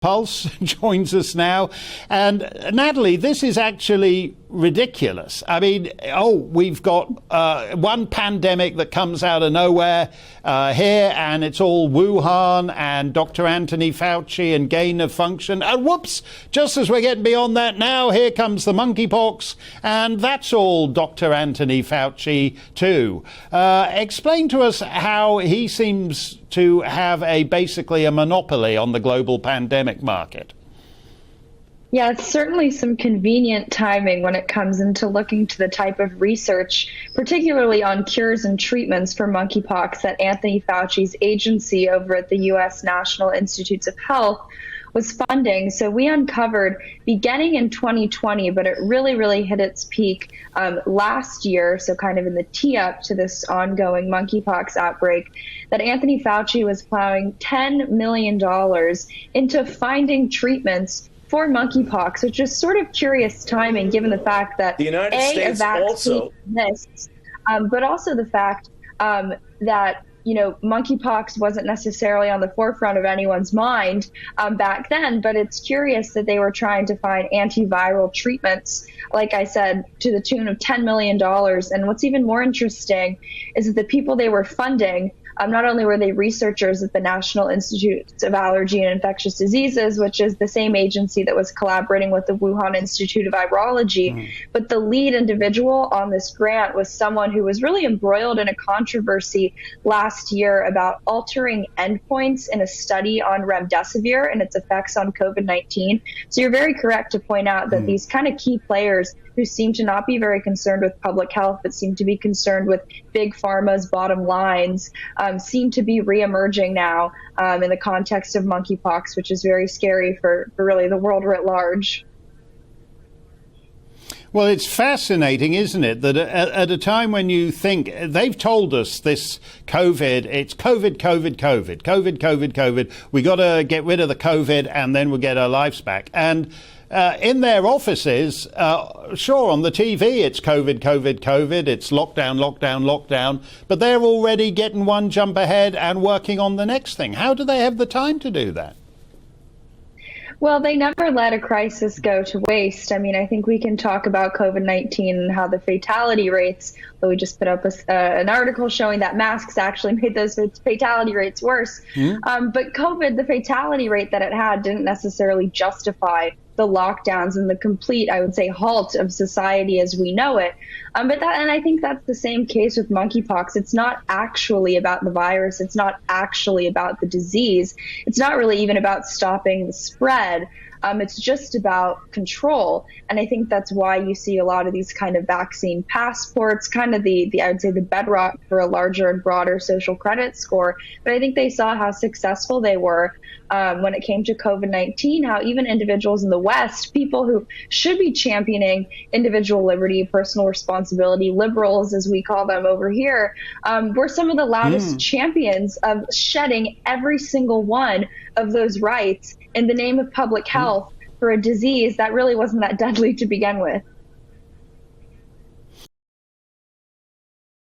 Pulse joins us now. And Natalie, this is actually ridiculous. I mean, we've got one pandemic that comes out of nowhere here, and it's all Wuhan and Dr. Anthony Fauci and gain of function. And whoops, just as we're getting beyond that now, here comes the monkeypox, and that's all Dr. Anthony Fauci too. Explain to us how he seems to have basically a monopoly on the global pandemic market. Yeah, it's certainly some convenient timing when it comes into looking to the type of research, particularly on cures and treatments for monkeypox, that Anthony Fauci's agency over at the U.S. National Institutes of Health was funding. So we uncovered beginning in 2020, but it really hit its peak last year, so kind of in the tee-up to this ongoing monkeypox outbreak, that Anthony Fauci was plowing $10 million into finding treatments for monkeypox, which is sort of curious timing given the fact that the United States a vaccine also exists, but also the fact that monkeypox wasn't necessarily on the forefront of anyone's mind back then, but it's curious that they were trying to find antiviral treatments, like I said, to the tune of $10 million. And what's even more interesting is that the people they were funding, not only were they researchers at the National Institute of Allergy and Infectious Diseases, which is the same agency that was collaborating with the Wuhan Institute of Virology, but the lead individual on this grant was someone who was really embroiled in a controversy last year about altering endpoints in a study on remdesivir and its effects on COVID-19. So you're very correct to point out that these kind of key players who seem to not be very concerned with public health, but seem to be concerned with big pharma's bottom lines, seem to be reemerging now in the context of monkeypox, which is very scary for really the world writ large. Well, it's fascinating, isn't it, that at a time when you think they've told us this COVID, it's COVID. We got to get rid of the COVID and then we'll get our lives back. And in their offices, sure, on the TV, it's COVID, it's lockdown, but they're already getting one jump ahead and working on the next thing. How do they have the time to do that? Well, they never let a crisis go to waste. I mean, I think we can talk about COVID-19 and how the fatality rates, we just put up an article showing that masks actually made those fatality rates worse. But COVID, the fatality rate that it had didn't necessarily justify the lockdowns and the complete, I would say, halt of society as we know it. And I think that's the same case with monkeypox. It's not actually about the virus. It's not actually about the disease. It's not really even about stopping the spread. It's just about control. And I think that's why you see a lot of these kind of vaccine passports, kind of I would say the bedrock for a larger and broader social credit score. But I think they saw how successful they were when it came to COVID-19, how even individuals in the West, people who should be championing individual liberty, personal responsibility, liberals, as we call them over here, were some of the loudest champions of shedding every single one of those rights in the name of public health for a disease that really wasn't that deadly to begin with.